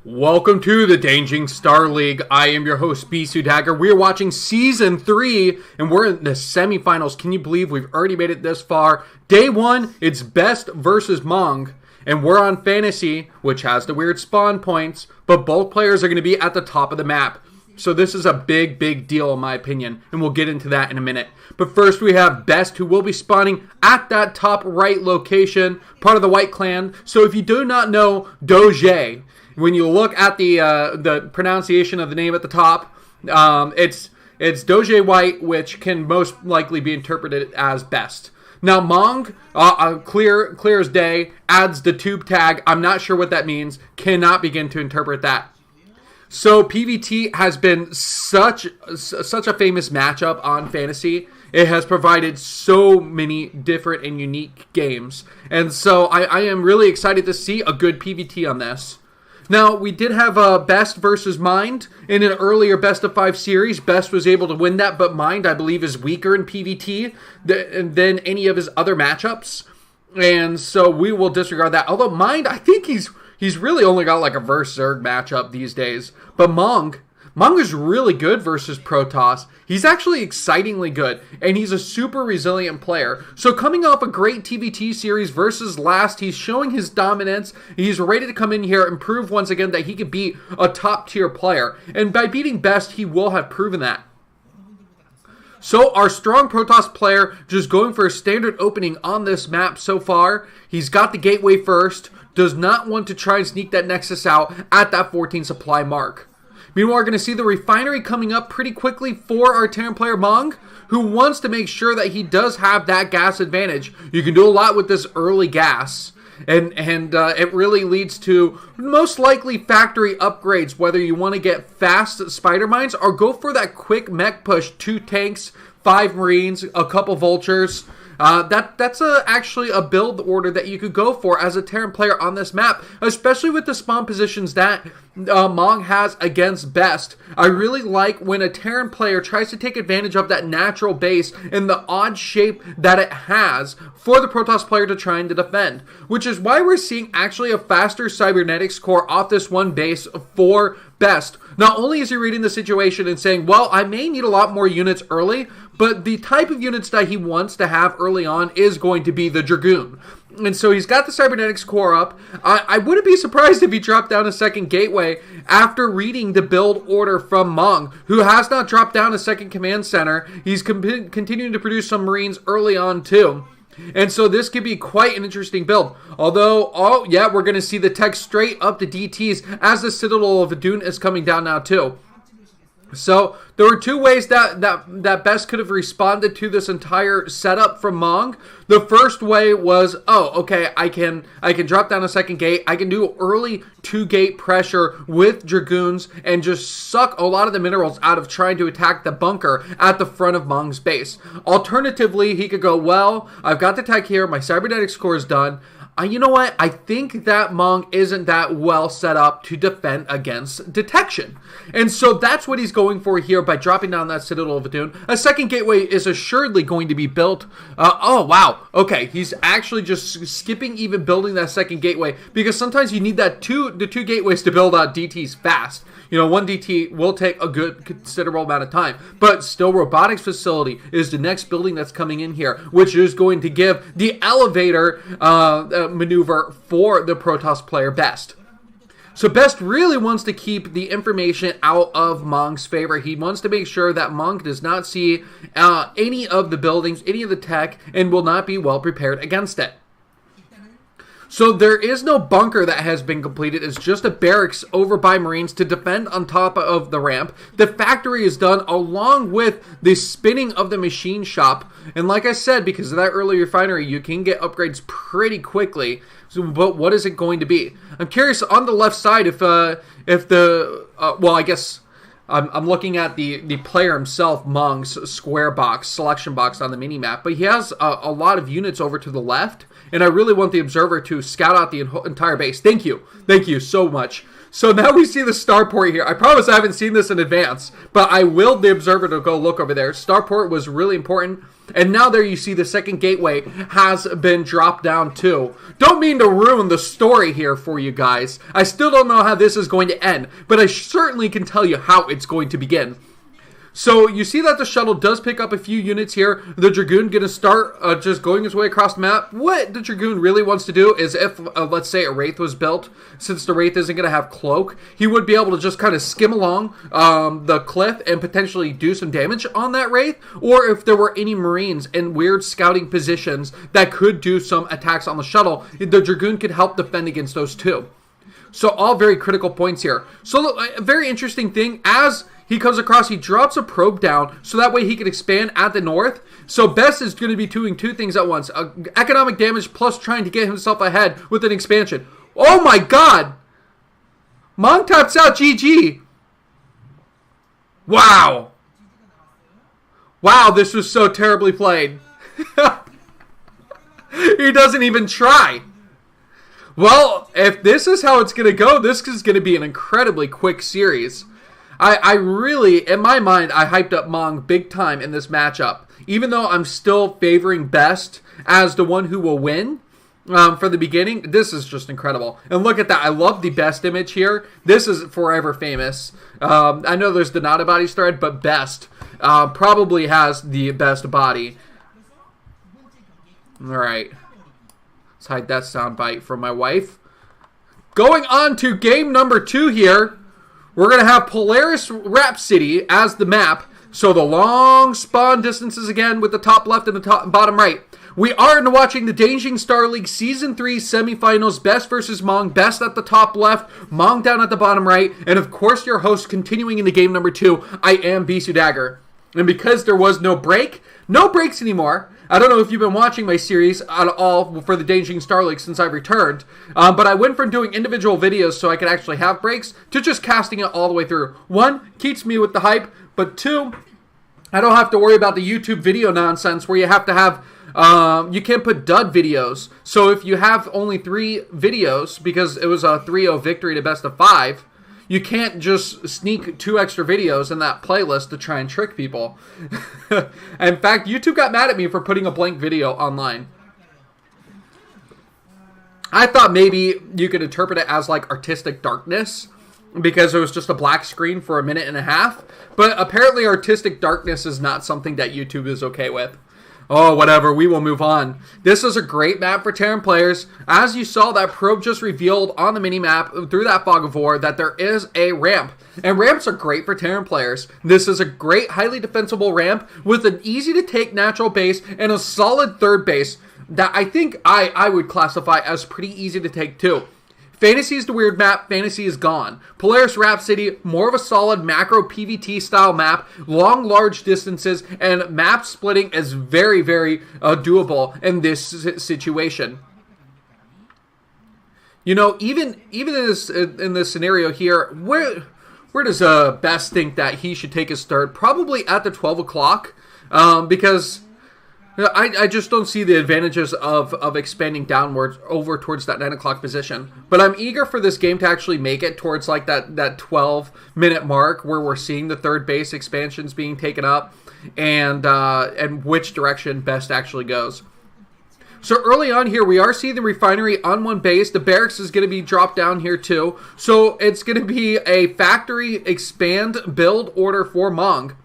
Welcome to the DanJJing Star League. I am your host, BisuDagger. We are watching Season 3, and we're in the semifinals. Can you believe we've already made it this far? Day 1, it's Best versus Mong, and we're on Fantasy, which has the weird spawn points, but both players are going to be at the top of the map. So this is a big deal in my opinion, and we'll get into that in a minute. But first we have Best, who will be spawning at that top right location, part of the White Clan. So if you do not know DanJJing, when you look at the pronunciation of the name at the top, it's DanJJing White, which can most likely be interpreted as Best. Now Mong, clear as day, adds the tube tag. I'm not sure what that means. Cannot begin to interpret that. So PvT has been such a famous matchup on Fantasy. It has provided so many different and unique games. And so I am really excited to see a good PvT on this. Now, we did have Best versus Mind in an earlier Best of 5 series. Best was able to win that, but Mind, I believe, is weaker in PvT than any of his other matchups. And so we will disregard that. Although Mind, I think he's really only got like a versus Zerg matchup these days. But Mong is really good versus Protoss. He's actually excitingly good, and he's a super resilient player. So coming off a great TvT series versus last, he's showing his dominance. He's ready to come in here and prove once again that he could be a top-tier player. And by beating Best, he will have proven that. So our strong Protoss player just going for a standard opening on this map so far. He's got the gateway first, does not want to try and sneak that Nexus out at that 14 supply mark. Meanwhile, we're going to see the refinery coming up pretty quickly for our Terran player Mong, who wants to make sure that he does have that gas advantage. You can do a lot with this early gas, and it really leads to most likely factory upgrades, whether you want to get fast spider mines or go for that quick mech push, 2 tanks, 5 marines, a couple vultures. That's actually a build order that you could go for as a Terran player on this map, especially with the spawn positions that Mong has against Best. I really like when a Terran player tries to take advantage of that natural base and the odd shape that it has for the Protoss player to try and defend, which is why we're seeing actually a faster cybernetics core off this one base for Best. Not only is he reading the situation and saying, well, I may need a lot more units early, but the type of units that he wants to have early on is going to be the Dragoon. And so he's got the cybernetics core up. I wouldn't be surprised if he dropped down a second gateway after reading the build order from Mong, who has not dropped down a second command center. He's continuing to produce some Marines early on too. And so this could be quite an interesting build. Although, oh yeah, we're going to see the tech straight up to DTs as the Citadel of Adun is coming down now too. So there were 2 ways that Best could have responded to this entire setup from Mong. The first way was, oh, okay, I can drop down a second gate. I can do early 2-gate pressure with Dragoons and just suck a lot of the minerals out of trying to attack the bunker at the front of Mong's base. Alternatively, he could go, well, I've got the tech here. My cybernetics core is done. You know what? I think that Mong isn't that well set up to defend against detection. And so that's what he's going for here by dropping down that Citadel of Adun. A second gateway is assuredly going to be built. Oh, wow. Okay, he's actually just skipping even building that second gateway because sometimes you need the 2 gateways to build out DTs fast. You know, 1 DT will take a good considerable amount of time, but still robotics facility is the next building that's coming in here, which is going to give the elevator maneuver for the Protoss player Best. So Best really wants to keep the information out of Mong's favor. He wants to make sure that Mong does not see any of the buildings, any of the tech, and will not be well prepared against it. So there is no bunker that has been completed. It's just a barracks over by Marines to defend on top of the ramp. The factory is done along with the spinning of the machine shop. And like I said, because of that early refinery, you can get upgrades pretty quickly. So, but what is it going to be? I'm curious on the left side if the well, I guess I'm looking at the player himself, Mong's square box, selection box on the mini-map, but he has a lot of units over to the left, and I really want the observer to scout out the entire base. Thank you so much. So now we see the starport here. I promise I haven't seen this in advance, but I willed the observer to go look over there. Starport was really important. And now there you see the second gateway has been dropped down too. Don't mean to ruin the story here for you guys. I still don't know how this is going to end, but I certainly can tell you how it's going to begin. So you see that the shuttle does pick up a few units here. The Dragoon going to start just going his way across the map. What the Dragoon really wants to do is if, let's say, a Wraith was built, since the Wraith isn't going to have Cloak, he would be able to just kind of skim along the cliff and potentially do some damage on that Wraith. Or if there were any Marines in weird scouting positions that could do some attacks on the shuttle, the Dragoon could help defend against those too. So all very critical points here. So a very interesting thing, as he comes across, he drops a probe down so that way he can expand at the north. So Best is going to be doing two things at once. Economic damage plus trying to get himself ahead with an expansion. Oh my god! Mong taps out GG. Wow. Wow, this was so terribly played. He doesn't even try. Well, if this is how it's going to go, this is going to be an incredibly quick series. I really, in my mind, I hyped up Mong big time in this matchup. Even though I'm still favoring Best as the one who will win for the beginning, this is just incredible. And look at that. I love the Best image here. This is forever famous. I know there's the Not a Bodies thread, but Best probably has the best body. All right. Let's hide that soundbite from my wife. Going on to game number 2 here. We're going to have Polaris Rhapsody as the map. So the long spawn distances again with the top left and the bottom right. We are watching the DanJJing Star League Season 3 Semifinals. Best versus Mong. Best at the top left. Mong down at the bottom right. And of course your host continuing into game number 2. I am BisuDagger. And because there was no breaks anymore. I don't know if you've been watching my series at all for the DanJJing Star League since I've returned, but I went from doing individual videos so I could actually have breaks to just casting it all the way through. 1, keeps me with the hype, but 2, I don't have to worry about the YouTube video nonsense where you have to have, you can't put dud videos. So if you have only 3 videos, because it was a 3-0 victory to best of 5, you can't just sneak 2 extra videos in that playlist to try and trick people. In fact, YouTube got mad at me for putting a blank video online. I thought maybe you could interpret it as like artistic darkness because it was just a black screen for a minute and a half. But apparently artistic darkness is not something that YouTube is okay with. Oh, whatever. We will move on. This is a great map for Terran players. As you saw, that probe just revealed on the mini-map through that fog of war that there is a ramp. And ramps are great for Terran players. This is a great, highly defensible ramp with an easy-to-take natural base and a solid third base that I think I would classify as pretty easy to take too. Fantasy is the weird map. Fantasy is gone. Polaris Rhapsody, more of a solid macro PvT style map. Long, large distances, and map splitting is very, very doable in this situation. You know, even in this scenario here, where does Best think that he should take his third? Probably at the 12 o'clock, because I just don't see the advantages of expanding downwards over towards that 9 o'clock position. But I'm eager for this game to actually make it towards like that 12-minute mark where we're seeing the third base expansions being taken up and which direction Best actually goes. So early on here, we are seeing the refinery on one base. The barracks is going to be dropped down here too. So it's going to be a factory expand build order for Mong.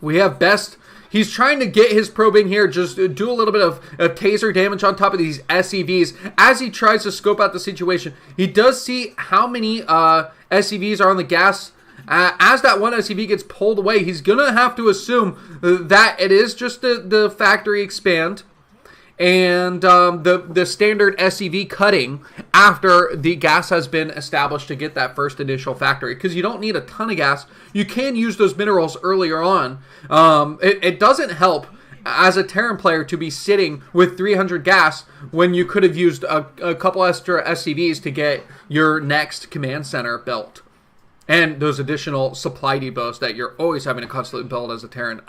We have Best. He's trying to get his probe in here, just do a little bit of taser damage on top of these SCVs as he tries to scope out the situation. He does see how many SCVs are on the gas. As that one SCV gets pulled away, he's going to have to assume that it is just the factory expand and the standard SCV cutting after the gas has been established to get that first initial factory. Because you don't need a ton of gas. You can use those minerals earlier on. It doesn't help as a Terran player to be sitting with 300 gas when you could have used a couple extra SCVs to get your next command center built. And those additional supply depots that you're always having to constantly build as a Terran.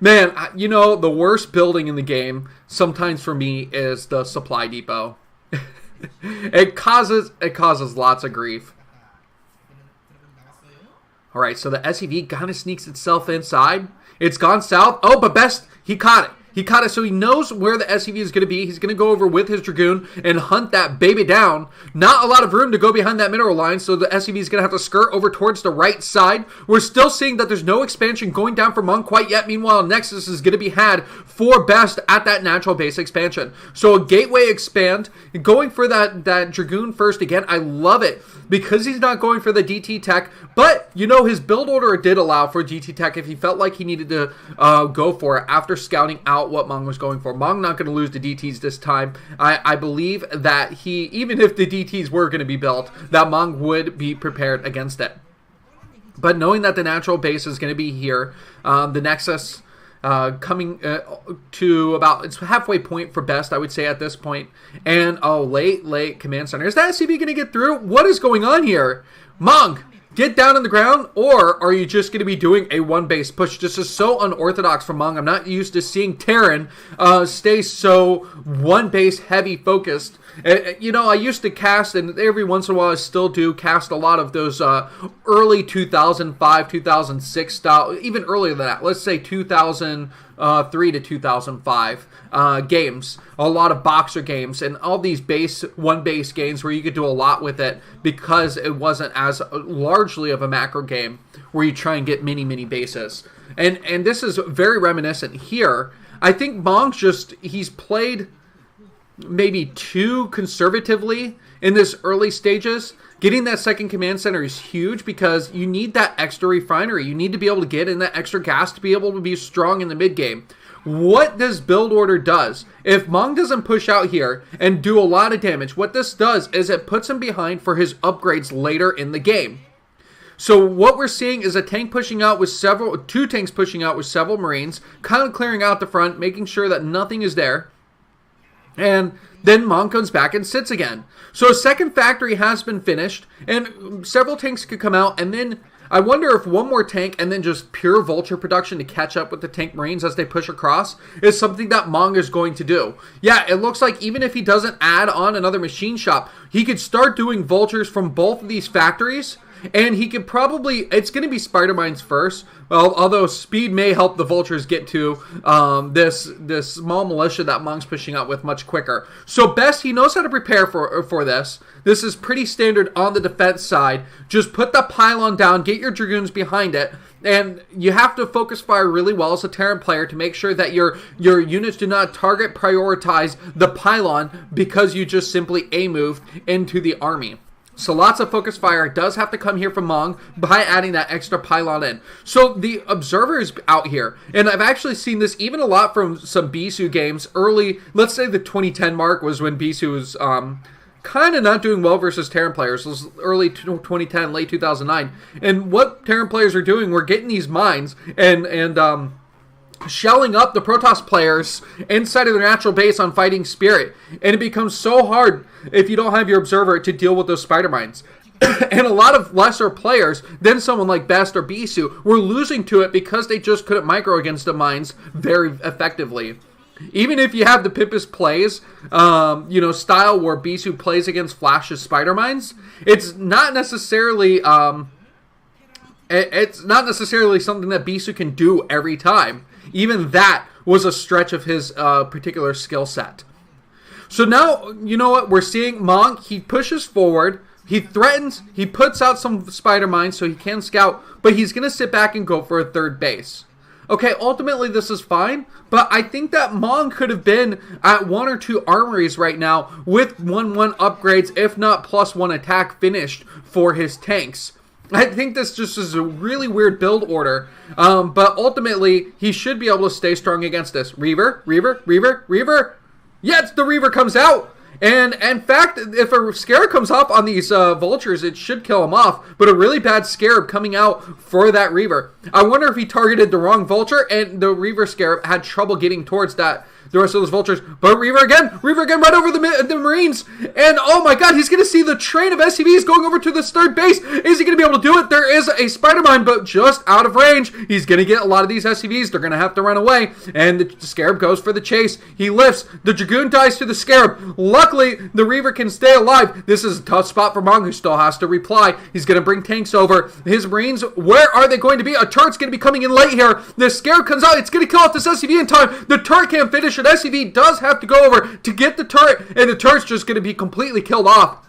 Man, you know, the worst building in the game sometimes for me is the supply depot. It causes lots of grief. All right, so the SCV kind of sneaks itself inside. It's gone south. Oh, but Best, he caught it. He caught it, so he knows where the SCV is going to be. He's going to go over with his Dragoon and hunt that baby down. Not a lot of room to go behind that mineral line, so the SCV is going to have to skirt over towards the right side. We're still seeing that there's no expansion going down for Mong quite yet. Meanwhile, Nexus is going to be had for Best at that natural base expansion. So a gateway expand, going for that Dragoon first again. I love it because he's not going for the DT tech, but, you know, his build order did allow for DT tech if he felt like he needed to go for it after scouting out what Mong was going for. Mong not going to lose the DTs this time. I believe that he, even if the DTs were going to be built, that Mong would be prepared against it. But knowing that the natural base is going to be here, the Nexus coming to about, it's halfway point for Best, I would say at this point. And, oh, late command center. Is that SCV going to get through? What is going on here? Mong, get down on the ground, or are you just going to be doing a one-base push? This is so unorthodox for Mong. I'm not used to seeing Terran stay so one-base heavy focused. You know, I used to cast, and every once in a while I still do cast a lot of those early 2005, 2006 style, even earlier than that. Let's say 2003 to 2005 games. A lot of boxer games and all these one-base games where you could do a lot with it because it wasn't as largely of a macro game where you try and get many bases. And this is very reminiscent here. I think Mong's he's played maybe too conservatively in this early stages. Getting that second command center is huge because you need that extra refinery. You need to be able to get in that extra gas to be able to be strong in the mid game. What this build order does, if Mong doesn't push out here and do a lot of damage, what this does is it puts him behind for his upgrades later in the game. So what we're seeing is a tank pushing out with two tanks pushing out with several Marines, kind of clearing out the front, making sure that nothing is there. And then Mong comes back and sits again. So a second factory has been finished, and several tanks could come out, and then I wonder if one more tank and then just pure vulture production to catch up with the tank Marines as they push across is something that Mong is going to do. Yeah, it looks like even if he doesn't add on another machine shop, he could start doing vultures from both of these factories. And he could probably, it's going to be spider mines first, well, although speed may help the vultures get to this small militia that Mong's pushing out with much quicker. So Best, he knows how to prepare for this. This is pretty standard on the defense side. Just put the pylon down, get your Dragoons behind it, and you have to focus fire really well as a Terran player to make sure that your units do not prioritize the pylon because you just simply A-moved into the army. So lots of focus fire does have to come here from Mong by adding that extra pylon in. So the observer is out here. And I've actually seen this even a lot from some Bisu games early. Let's say the 2010 mark was when Bisu was kind of not doing well versus Terran players. It was early 2010, late 2009. And what Terran players are doing, we're getting these mines and shelling up the Protoss players inside of their natural base on Fighting Spirit. And it becomes so hard if you don't have your observer to deal with those spider mines. And a lot of lesser players than someone like Best or Bisu were losing to it because they just couldn't micro against the mines very effectively. Even if you have the Pippus plays, style where Bisu plays against Flash's spider mines, it's not necessarily something that Bisu can do every time. Even that was a stretch of his particular skill set. So now, you know what, we're seeing Mong, he pushes forward, he threatens, he puts out some spider mines so he can scout, but he's going to sit back and go for a third base. Okay, ultimately this is fine, but I think that Mong could have been at 1 or 2 armories right now with 1/1 upgrades, if not +1 attack finished for his tanks. I think this just is a really weird build order, but ultimately, he should be able to stay strong against this. Reaver. Yes, the Reaver comes out! And in fact, if a Scarab comes up on these vultures, it should kill him off, but a really bad Scarab coming out for that Reaver. I wonder if he targeted the wrong vulture, and the Reaver Scarab had trouble getting towards that the rest of those vultures. But Reaver again right over the Marines. And oh my god, he's going to see the train of SCVs going over to this third base. Is he going to be able to do it? There is a spider mine, but just out of range. He's going to get a lot of these SCVs. They're going to have to run away. And the Scarab goes for the chase. He lifts. The Dragoon dies to the Scarab. Luckily, the Reaver can stay alive. This is a tough spot for Mong, who still has to reply. He's going to bring tanks over. His Marines, where are they going to be? A turret's going to be coming in late here. The Scarab comes out. It's going to kill off this SCV in time. The turret can't finish it. SCV does have to go over to get the turret, and the turret's just going to be completely killed off.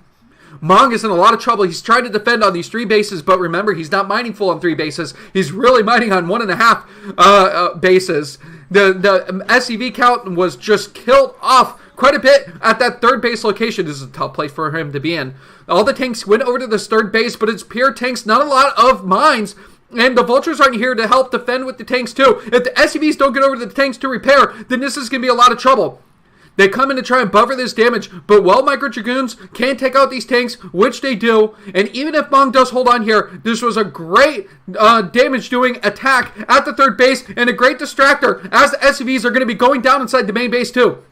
Mong is in a lot of trouble. He's trying to defend on these 3 bases, but remember, he's not mining full on 3 bases. He's really mining on 1.5 bases. The SCV count was just killed off quite a bit at that third base location. This is a tough place for him to be in. All the tanks went over to this third base, but it's pure tanks, not a lot of mines. And the vultures aren't here to help defend with the tanks too. If the SCVs don't get over to the tanks to repair, then this is going to be a lot of trouble. They come in to try and buffer this damage, but Micro Dragoons can take out these tanks, which they do. And even if Mong does hold on here, this was a great damage-doing attack at the third base and a great distractor, as the SCVs are going to be going down inside the main base too.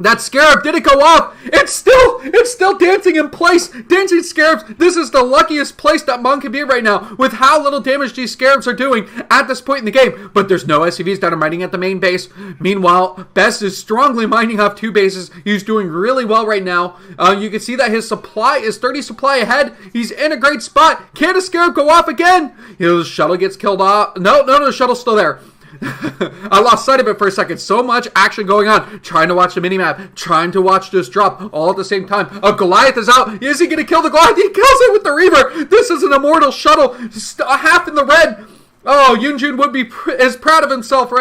That Scarab didn't go off. It's still dancing in place. Dancing Scarabs. This is the luckiest place that Mong can be right now with how little damage these Scarabs are doing at this point in the game. But there's no SCVs that are mining at the main base. Meanwhile, Best is strongly mining off 2 bases. He's doing really well right now. You can see that his supply is 30 supply ahead. He's in a great spot. Can a Scarab go off again? The shuttle gets killed off. No, the shuttle's still there. I lost sight of it for a second. So much action going on. Trying to watch the minimap. Trying to watch this drop all at the same time. A Goliath is out. Is he going to kill the Goliath? He kills it with the Reaver. This is an immortal shuttle. Half in the red. Oh, DanJJing would be is proud of himself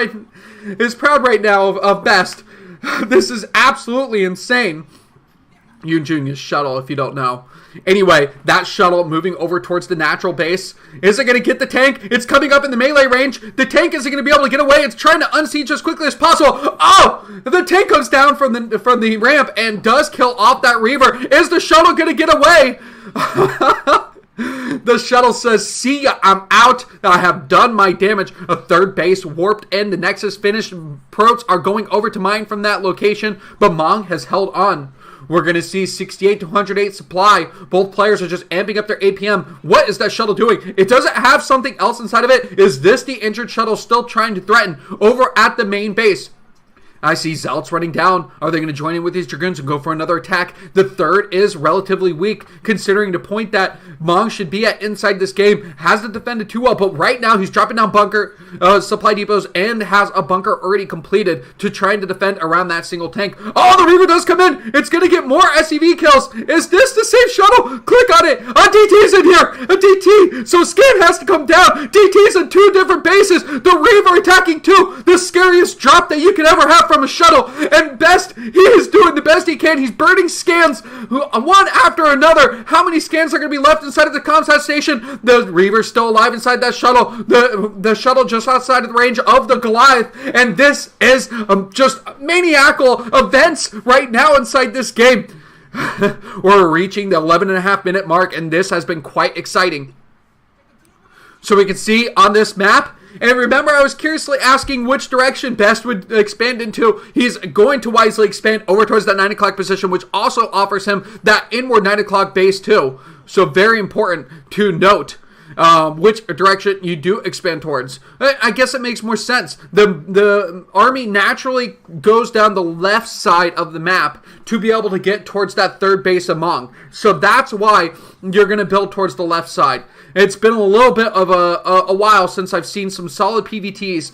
is proud right now of Best. This is absolutely insane. DanJJing is shuttle, if you don't know. Anyway, that shuttle moving over towards the natural base. Is it going to get the tank? It's coming up in the melee range. The tank isn't going to be able to get away. It's trying to unsiege as quickly as possible. Oh! The tank comes down from the ramp and does kill off that Reaver. Is the shuttle going to get away? The shuttle says, see ya, I'm out. I have done my damage. A third base warped in. The Nexus finished. Protes are going over to mine from that location, but Mong has held on. We're going to see 68 to 108 supply. Both players are just amping up their APM. What is that shuttle doing? It doesn't have something else inside of it. Is this the injured shuttle still trying to threaten over at the main base? I see Zealots running down. Are they going to join in with these Dragoons and go for another attack? The third is relatively weak, considering the point that Mong should be at inside this game. Hasn't defended too well, but right now he's dropping down bunker supply depots and has a bunker already completed to trying to defend around that single tank. Oh, the Reaver does come in. It's going to get more SCV kills. Is this the same shuttle? Click on it. A DT's in here. A DT. So Scan has to come down. DT's in 2 different bases. The Reaver attacking 2. The scariest drop that you could ever have from a shuttle. And Best, he is doing the best he can. He's burning scans one after another. How many scans are going to be left inside of the comsat station? The Reaver's still alive inside that shuttle. The shuttle just outside of the range of the Goliath. And this is just maniacal events right now inside this game. We're reaching the 11.5 minute mark, and this has been quite exciting. So we can see on this map, and remember, I was curiously asking which direction Best would expand into. He's going to wisely expand over towards that 9 o'clock position, which also offers him that inward 9 o'clock base too. So very important to note which direction you do expand towards. I guess it makes more sense. The army naturally goes down the left side of the map to be able to get towards that third base of Mong. So that's why you're going to build towards the left side. It's been a little bit of a while since I've seen some solid PVTs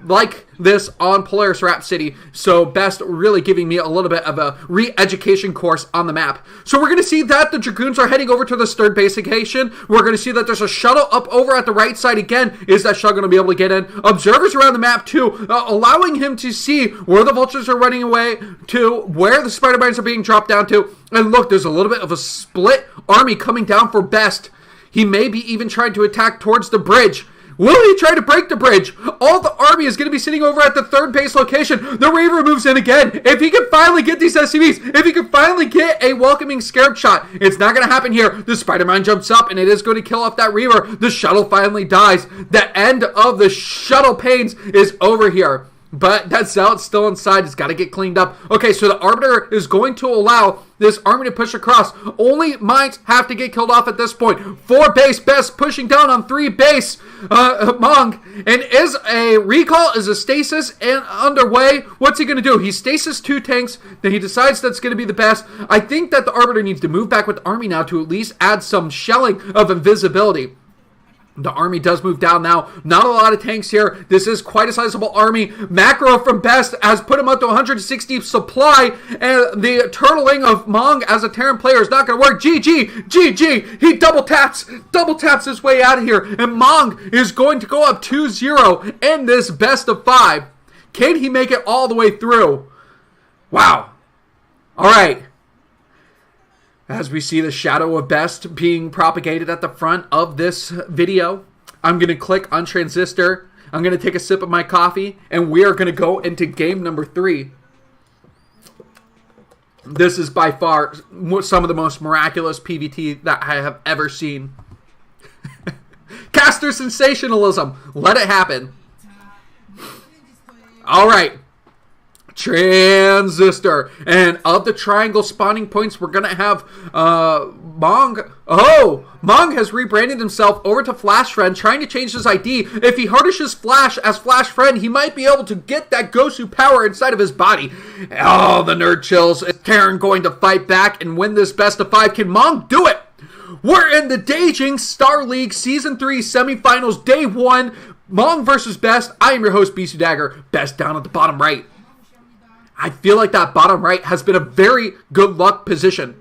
like this on Polaris Rhapsody, so Best really giving me a little bit of a re-education course on the map. So we're going to see that the Dragoons are heading over to this third base location. We're going to see that there's a shuttle up over at the right side again. Is that shuttle going to be able to get in? Observers around the map too, allowing him to see where the vultures are running away to, where the spider mines are being dropped down to. And look, there's a little bit of a split army coming down for Best. He may be even trying to attack towards the bridge. Will he try to break the bridge? All the army is going to be sitting over at the third base location. The Reaver moves in again. If he can finally get these SCVs, if he can finally get a welcoming Scarab shot, it's not going to happen here. The Spider-Man jumps up and it is going to kill off that Reaver. The shuttle finally dies. The end of the shuttle pains is over here. But that Zealot's still inside. It's got to get cleaned up. Okay, so the Arbiter is going to allow this army to push across. Only mines have to get killed off at this point. 4 base, Best pushing down on 3 base. Mong. And is a recall, is a stasis and underway. What's he going to do? He stasis 2 tanks. Then he decides that's going to be the best. I think that the Arbiter needs to move back with the army now to at least add some shelling of invisibility. The army does move down now. Not a lot of tanks here. This is quite a sizable army. Macro from Best has put him up to 160 supply. And the turtling of Mong as a Terran player is not going to work. GG. He double taps his way out of here. And Mong is going to go up 2-0 in this best of 5. Can he make it all the way through? Wow. All right. As we see the shadow of Best being propagated at the front of this video, I'm going to click on Transistor. I'm going to take a sip of my coffee, and we are going to go into game number 3. This is by far some of the most miraculous PvT that I have ever seen. Caster sensationalism. Let it happen. All right. Transistor. And of the triangle spawning points, we're going to have Mong. Oh, Mong has rebranded himself over to Flash Friend, trying to change his ID. If he hardishes Flash as Flash Friend, he might be able to get that Gosu power inside of his body. Oh, the nerd chills. Is Terran going to fight back and win this best of 5? Can Mong do it? We're in the DanJJing Star League Season 3 Semifinals, Day 1. Mong versus Best. I am your host, BisuDagger. Best down at the bottom right. I feel like that bottom right has been a very good luck position.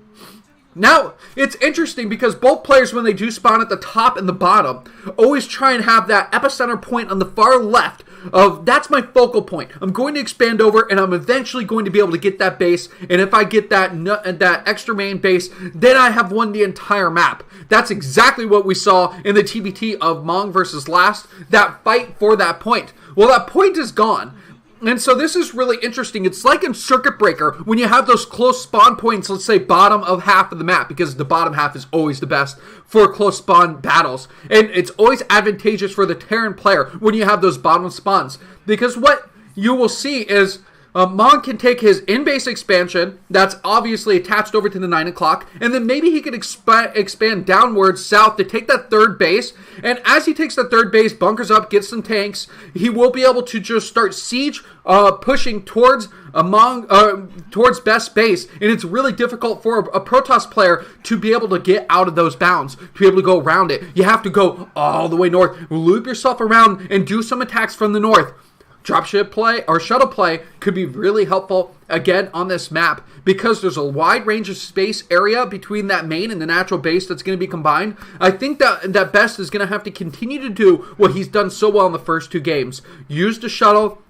Now, it's interesting because both players, when they do spawn at the top and the bottom, always try and have that epicenter point on the far left of, that's my focal point. I'm going to expand over and I'm eventually going to be able to get that base. And if I get that extra main base, then I have won the entire map. That's exactly what we saw in the TBT of Mong versus Last, that fight for that point. Well, that point is gone. And so this is really interesting. It's like in Circuit Breaker when you have those close spawn points, let's say bottom of half of the map, because the bottom half is always the best for close spawn battles. And it's always advantageous for the Terran player when you have those bottom spawns. Because what you will see is Mong can take his in-base expansion that's obviously attached over to the 9 o'clock, and then maybe he could expand downwards south to take that 3rd base. And as he takes that 3rd base, bunkers up, gets some tanks, he will be able to just start siege pushing towards towards Best base. And it's really difficult for a Protoss player to be able to get out of those bounds, to be able to go around it. You have to go all the way north, loop yourself around, and do some attacks from the north. Dropship play or shuttle play could be really helpful again on this map because there's a wide range of space area between that main and the natural base that's going to be combined. I think that Best is going to have to continue to do what he's done so well in the first 2 games. Use the shuttle,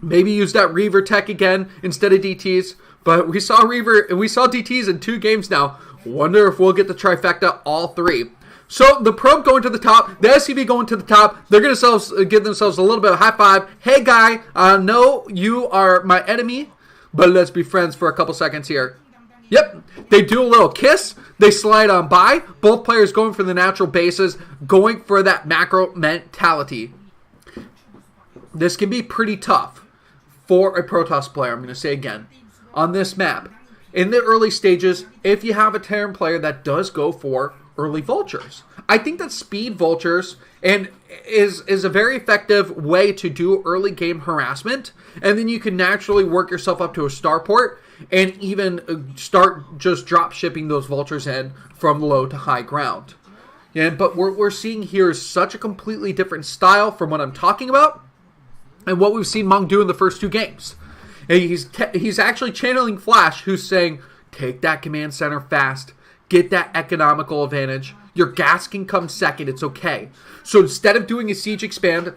maybe use that Reaver tech again instead of DTs. But we saw Reaver and we saw DTs in 2 games now. Wonder if we'll get the trifecta all 3. So the probe going to the top, the SCV going to the top. They're going to give themselves a little bit of a high five. Hey guy, I know you are my enemy, but let's be friends for a couple seconds here. Yep, they do a little kiss. They slide on by. Both players going for the natural bases, going for that macro mentality. This can be pretty tough for a Protoss player, I'm going to say again, on this map. In the early stages, if you have a Terran player that does go for early vultures, I think that speed vultures and is a very effective way to do early game harassment, and then you can naturally work yourself up to a starport and even start just drop shipping those vultures in from low to high ground. Yeah, but what we're seeing here is such a completely different style from what I'm talking about and what we've seen Mong do in the first 2 games. And he's actually channeling Flash, who's saying, take that command center fast. Get that economical advantage. Your gas can come second. It's okay. So instead of doing a siege expand,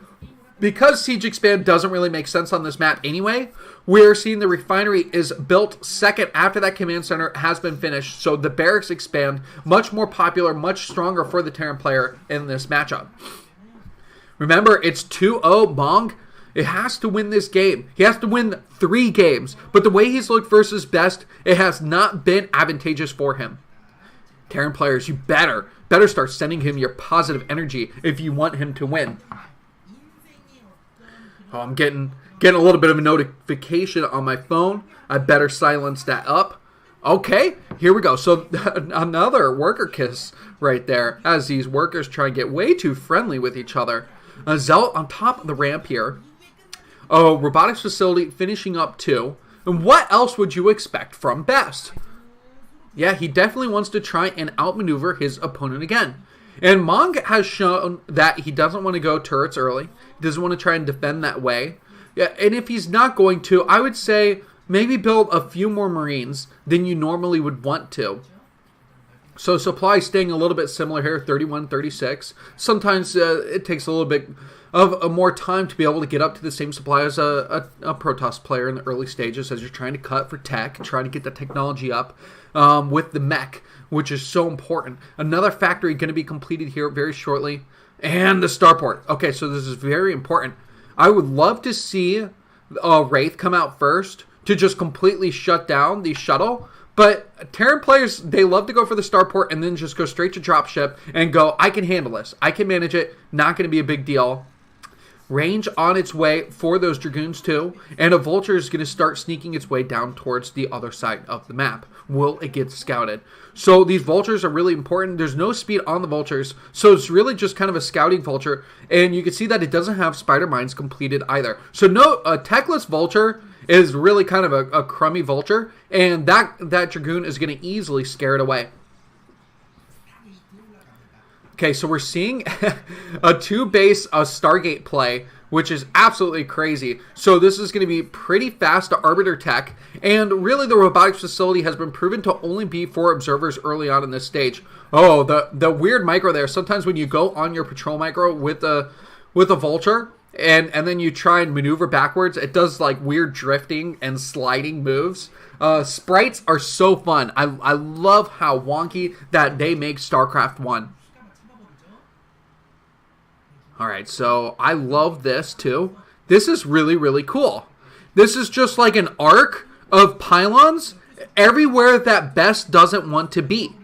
because siege expand doesn't really make sense on this map anyway, we're seeing the refinery is built second after that command center has been finished. So the barracks expand, much more popular, much stronger for the Terran player in this matchup. Remember, it's 2-0 Mong. It has to win this game. He has to win 3 games. But the way he's looked versus Best, it has not been advantageous for him. Terran players, you better start sending him your positive energy if you want him to win. Oh, I'm getting a little bit of a notification on my phone. I better silence that up. Okay, here we go. So another worker kiss right there as these workers try and get way too friendly with each other. Zell on top of the ramp here. Oh, robotics facility finishing up too. And what else would you expect from Best? Yeah, he definitely wants to try and outmaneuver his opponent again. And Mong has shown that he doesn't want to go turrets early. He doesn't want to try and defend that way. Yeah, and if he's not going to, I would say maybe build a few more Marines than you normally would want to. So supply staying a little bit similar here, 31, 36. Sometimes it takes a little bit of more time to be able to get up to the same supply as a Protoss player in the early stages as you're trying to cut for tech, trying to get the technology up with the mech, which is so important. Another factory going to be completed here very shortly. And the starport. Okay, so this is very important. I would love to see Wraith come out first to just completely shut down the shuttle. But Terran players, they love to go for the starport and then just go straight to dropship and go, I can handle this. I can manage it. Not going to be a big deal. Range on its way for those Dragoons too. And a Vulture is going to start sneaking its way down towards the other side of the map. Will it get scouted? So these Vultures are really important. There's no speed on the Vultures. So it's really just kind of a scouting Vulture. And you can see that it doesn't have Spider Mines completed either. So no, a techless Vulture is really kind of a crummy Vulture. And that Dragoon is going to easily scare it away. Okay, so we're seeing a 2-base Stargate play, which is absolutely crazy. So this is going to be pretty fast to Arbiter tech, and really the robotics facility has been proven to only be for observers early on in this stage. Oh, the weird micro there. Sometimes when you go on your patrol micro with a Vulture, and then you try and maneuver backwards, it does like weird drifting and sliding moves. Sprites are so fun. I love how wonky that they make StarCraft 1. Alright, so I love this too. This is really, really cool. This is just like an arc of pylons everywhere that Best doesn't want to be.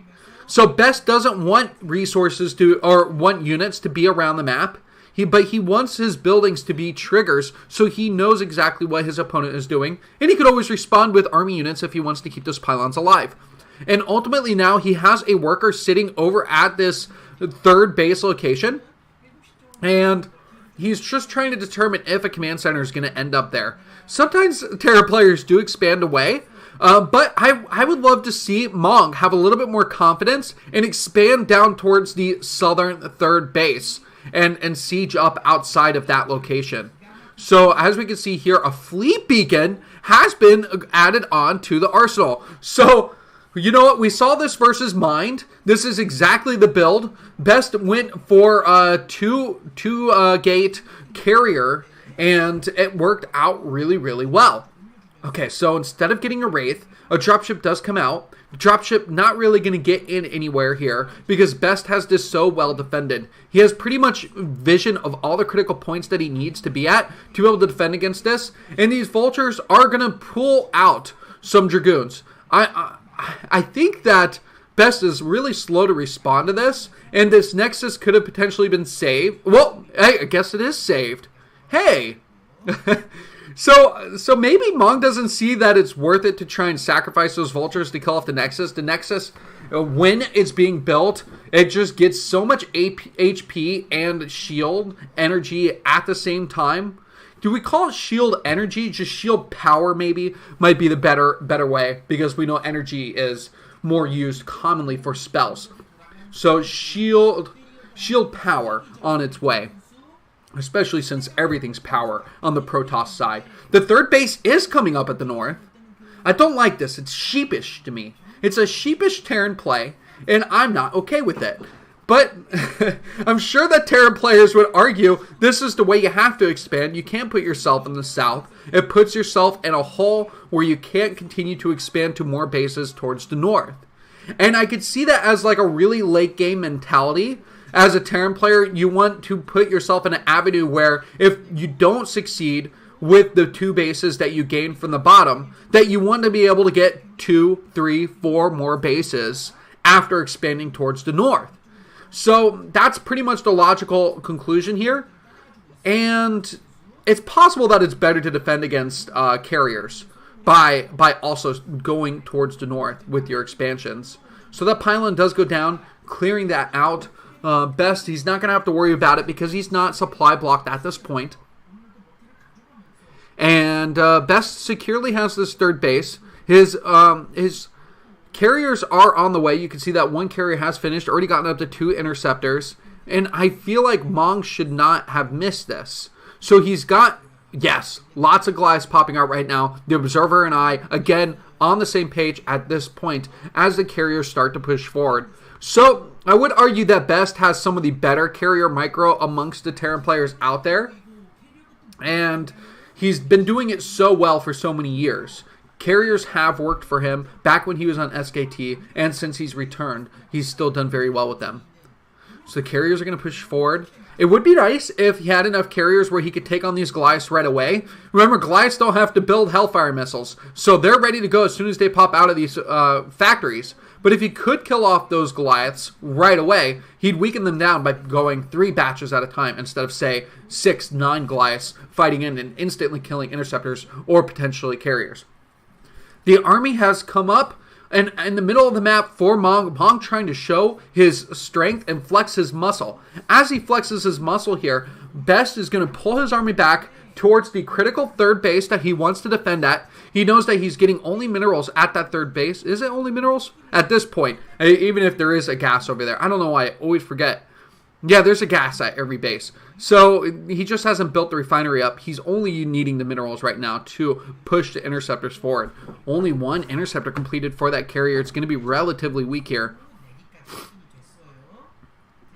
So Best doesn't want resources to, or want units to be around the map. But he wants his buildings to be triggers so he knows exactly what his opponent is doing. And he could always respond with army units if he wants to keep those pylons alive. And ultimately now he has a worker sitting over at this third base location. And he's just trying to determine if a command center is going to end up there. Sometimes Terra players do expand away, but I would love to see Mong have a little bit more confidence and expand down towards the southern third base and siege up outside of that location. So as we can see here, a fleet beacon has been added on to the arsenal. So you know what? We saw this versus Mind. This is exactly the build. Best went for a two gate carrier, and it worked out really, really well. Okay, so instead of getting a Wraith, a dropship does come out. The dropship not really going to get in anywhere here because Best has this so well defended. He has pretty much vision of all the critical points that he needs to be at to be able to defend against this. And these Vultures are going to pull out some Dragoons. I think that Best is really slow to respond to this, and this Nexus could have potentially been saved. Well, I guess it is saved. Hey! So maybe Mong doesn't see that it's worth it to try and sacrifice those Vultures to kill off the Nexus. The Nexus, when it's being built, it just gets so much HP and shield energy at the same time. Do we call it shield energy? Just shield power maybe might be the better way, because we know energy is more used commonly for spells. So shield power on its way, especially since everything's power on the Protoss side. The third base is coming up at the north. I don't like this. It's sheepish to me. It's a sheepish Terran play, and I'm not okay with it. But I'm sure that Terran players would argue this is the way you have to expand. You can't put yourself in the south. It puts yourself in a hole where you can't continue to expand to more bases towards the north. And I could see that as like a really late game mentality. As a Terran player, you want to put yourself in an avenue where if you don't succeed with the 2 bases that you gain from the bottom, that you want to be able to get 2, 3, 4 more bases after expanding towards the north. So that's pretty much the logical conclusion here. And it's possible that it's better to defend against carriers by also going towards the north with your expansions. So that pylon does go down, clearing that out. Best, he's not going to have to worry about it because he's not supply blocked at this point. And Best securely has this third base. His carriers are on the way. You can see that one carrier has finished, already gotten up to 2 interceptors. And I feel like Mong should not have missed this. So he's got, yes, lots of Goliaths popping out right now. The Observer and I, again, on the same page at this point as the carriers start to push forward. So I would argue that Best has some of the better carrier micro amongst the Terran players out there. And he's been doing it so well for so many years. Carriers have worked for him back when he was on SKT, and since he's returned, he's still done very well with them. So the carriers are going to push forward. It would be nice if he had enough carriers where he could take on these Goliaths right away. Remember, Goliaths don't have to build Hellfire missiles, so they're ready to go as soon as they pop out of these factories. But if he could kill off those Goliaths right away, he'd weaken them down by going 3 batches at a time instead of, say, 6, 9 Goliaths fighting in and instantly killing interceptors or potentially carriers. The army has come up and in the middle of the map for Mong. Mong trying to show his strength and flex his muscle. As he flexes his muscle here, Best is going to pull his army back towards the critical third base that he wants to defend at. He knows that he's getting only minerals at that third base. Is it only minerals? At this point, even if there is a gas over there. I don't know why I always forget. Yeah, there's a gas at every base. So he just hasn't built the refinery up. He's only needing the minerals right now to push the interceptors forward. Only 1 interceptor completed for that carrier. It's going to be relatively weak here.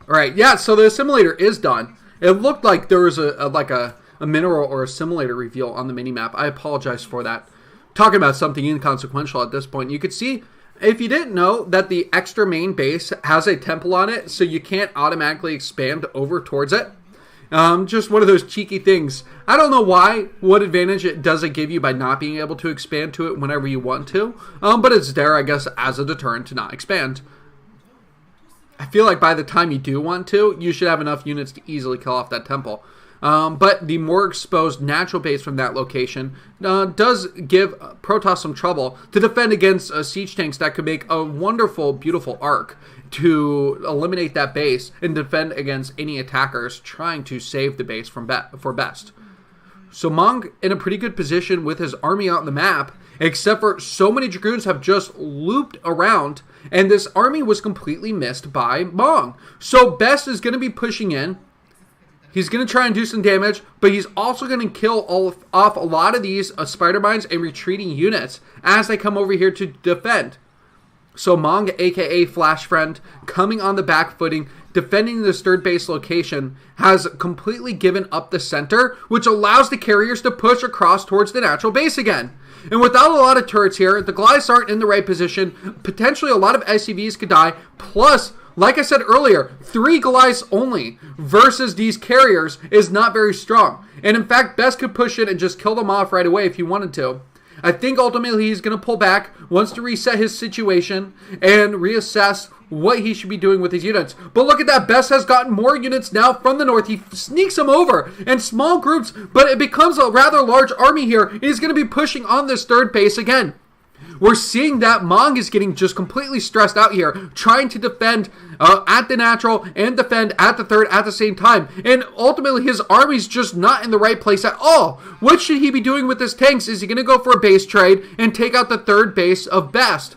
All right, yeah, so the assimilator is done. It looked like there was a mineral or assimilator reveal on the minimap. I apologize for that. Talking about something inconsequential at this point. You could see, if you didn't know, that the extra main base has a temple on it, so you can't automatically expand over towards it. Just one of those cheeky things. I don't know why, what advantage it doesn't give you by not being able to expand to it whenever you want to. But it's there, I guess, as a deterrent to not expand. I feel like by the time you do want to, you should have enough units to easily kill off that temple. But the more exposed natural base from that location does give Protoss some trouble to defend against siege tanks that could make a wonderful, beautiful arc to eliminate that base and defend against any attackers trying to save the base for Best. So Mong in a pretty good position with his army out on the map, except for so many Dragoons have just looped around, and this army was completely missed by Mong. So Best is going to be pushing in. He's going to try and do some damage, but he's also going to kill off a lot of these spider mines and retreating units as they come over here to defend. So Mong, aka Flash Friend, coming on the back footing, defending this third base location, has completely given up the center, which allows the carriers to push across towards the natural base again. And without a lot of turrets here, the Goliaths aren't in the right position. Potentially a lot of SCVs could die, plus, like I said earlier, 3 Goliaths only versus these carriers is not very strong. And in fact, Best could push in and just kill them off right away if he wanted to. I think ultimately he's going to pull back, wants to reset his situation, and reassess what he should be doing with his units. But look at that, Best has gotten more units now from the north. He sneaks them over in small groups, but it becomes a rather large army here. He's going to be pushing on this third base again. We're seeing that Mong is getting just completely stressed out here, trying to defend at the natural and defend at the third at the same time. And ultimately, his army's just not in the right place at all. What should he be doing with his tanks? Is he going to go for a base trade and take out the third base of Best?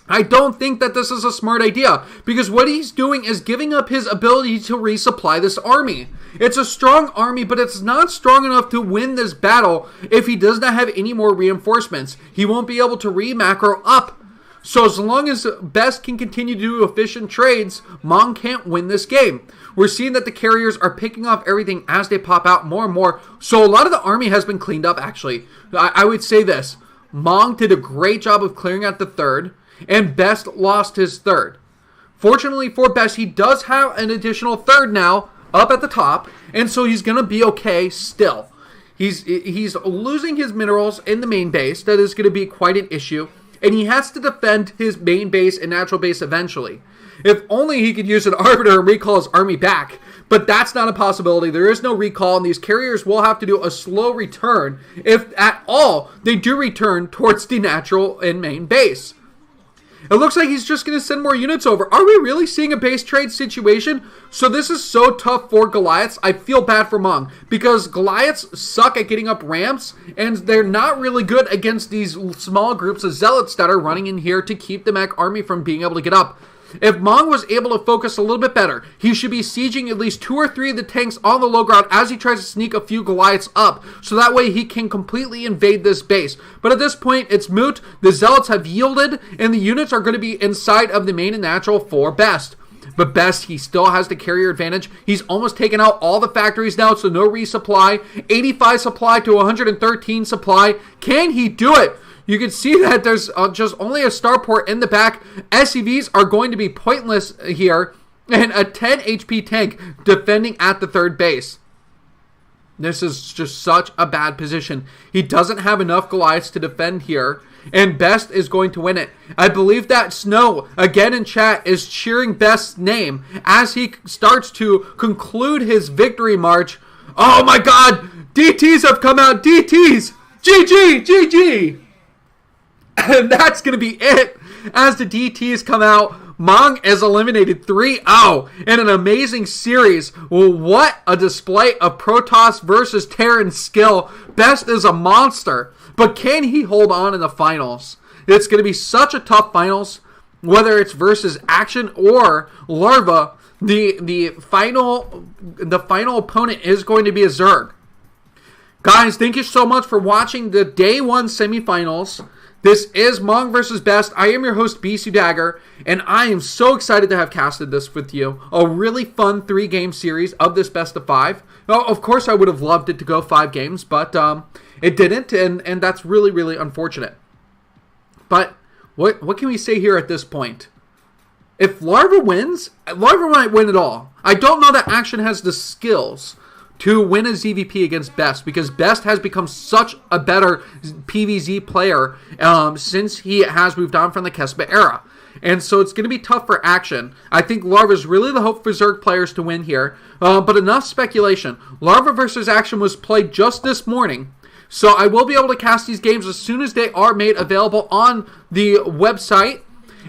I don't think that this is a smart idea, because what he's doing is giving up his ability to resupply this army. It's a strong army, but it's not strong enough to win this battle if he does not have any more reinforcements. He won't be able to re-macro up. So as long as Best can continue to do efficient trades, Mong can't win this game. We're seeing that the carriers are picking off everything as they pop out more and more. So a lot of the army has been cleaned up, actually. I would say this. Mong did a great job of clearing out the third, and Best lost his third. Fortunately for Best, he does have an additional third now up at the top, and so he's going to be okay still. He's losing his minerals in the main base. That is going to be quite an issue, and he has to defend his main base and natural base eventually. If only he could use an Arbiter and recall his army back. But that's not a possibility. There is no recall, and these carriers will have to do a slow return, if at all they do return towards the natural and main base. It looks like he's just going to send more units over. Are we really seeing a base trade situation? So this is so tough for Goliaths. I feel bad for Mong because Goliaths suck at getting up ramps, and they're not really good against these small groups of zealots that are running in here to keep the mech army from being able to get up. If Mong was able to focus a little bit better, he should be sieging at least 2 or 3 of the tanks on the low ground as he tries to sneak a few Goliaths up, so that way he can completely invade this base. But at this point, it's moot. The Zealots have yielded, and the units are going to be inside of the main and natural for Best. But Best, he still has the carrier advantage. He's almost taken out all the factories now, so no resupply. 85 supply to 113 supply. Can he do it? You can see that there's just only a starport in the back. SCVs are going to be pointless here. And a 10 HP tank defending at the third base. This is just such a bad position. He doesn't have enough Goliaths to defend here. And Best is going to win it. I believe that Snow, again in chat, is cheering Best's name as he starts to conclude his victory march. Oh my god! DTs have come out! DTs! GG! GG! And that's going to be it as the DTs come out. Mong is eliminated 3-0 in an amazing series. Well, what a display of Protoss versus Terran skill. Best is a monster, but can he hold on in the finals? It's going to be such a tough finals, whether it's versus Action or Larva. The final opponent is going to be a Zerg. Guys, thank you so much for watching the Day 1 semifinals. This is Mong versus Best. I am your host, BisuDagger, and I am so excited to have casted this with you. A really fun 3-game series of this best of 5. Well, of course, I would have loved it to go 5 games, but it didn't, and that's really, really unfortunate. But what can we say here at this point? If Larva wins, Larva might win it all. I don't know that Action has the skills to win a ZVP against Best, because Best has become such a better PvZ player since he has moved on from the Kespa era. And so it's going to be tough for Action. I think Larva is really the hope for Zerg players to win here. But enough speculation. Larva versus Action was played just this morning. So I will be able to cast these games as soon as they are made available on the website.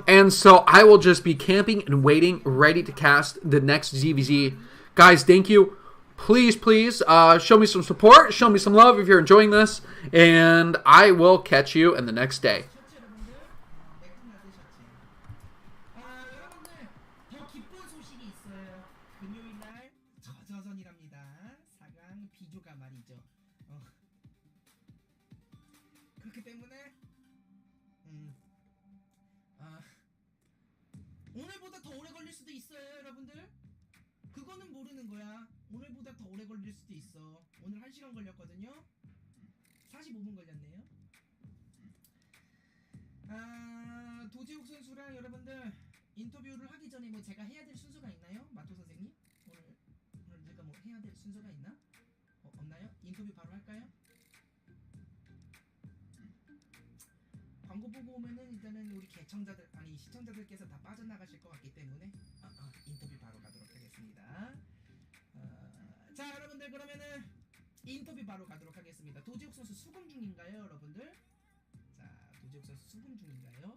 And so I will just be camping and waiting, ready to cast the next ZVZ. Guys, thank you. Please, please, show me some support, show me some love if you're enjoying this, and I will catch you in the next day. 오늘보다 더 오래 걸릴 수도 있어요, 여러분들. 그거는 모르는 거야. 오늘보다 더 오래 걸릴 수도 있어. 오늘 1시간 걸렸거든요. 45분 걸렸네요. 도지욱 선수랑 여러분들 인터뷰를 하기 전에 뭐 제가 해야 될 순서가 있나요? 마토 선생님? 오늘 제가 뭐 해야 될 순서가 있나? 없나요? 인터뷰 바로 할까요? 광고 보고 오면은 일단은 우리 개청자들 아니 시청자들께서 다 빠져나가실 것 같기 때문에 인터뷰 바로 가도록 하겠습니다. 자 여러분들 그러면은 인터뷰 바로 가도록 하겠습니다. 도지욱 선수 수금 중인가요, 여러분들? 자 도지욱 선수 수금 중인가요?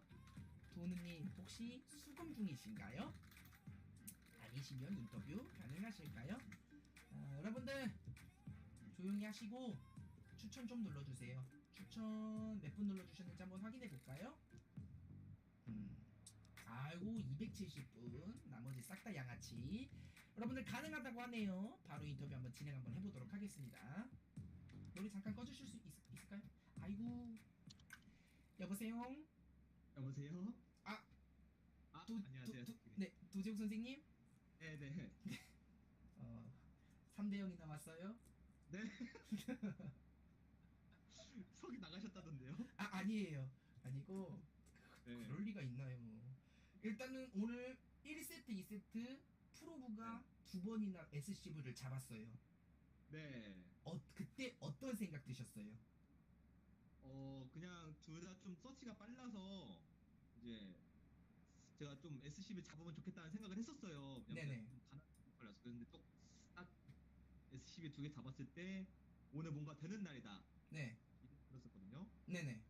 도느님 혹시 수금 중이신가요? 아니시면 인터뷰 가능하실까요? 여러분들 조용히 하시고 추천 좀 눌러주세요. 추천 몇 분 눌러주셨는지 한번 확인해 볼까요? 아이고 270분 나머지 싹 다 양아치. 여러분들 가능하다고 하네요. 바로 인터뷰 한번 진행 한번 해보도록 하겠습니다. 노래 잠깐 꺼주실 수 있을까요? 아이고 여보세요? 여보세요? 안녕하세요. 네 도재욱 선생님? 네네. 3대 0이 남았어요? 네. 석이 나가셨다던데요? 아니에요. 아니고 네. 그럴 리가 있나요? 일단은 오늘 1세트, 2세트 프로브가 두 번이나 SCV를 잡았어요. 네. 그때 어떤 생각 드셨어요? 그냥 둘 다 좀 서치가 빨라서 이제 제가 좀 SCV 잡으면 좋겠다는 생각을 했었어요. 네네. 가난하게 걸려서. 근데 또 이렇게 두 개 잡았을 때 오늘 뭔가 되는 날이다. 네. 그랬었거든요. 네네.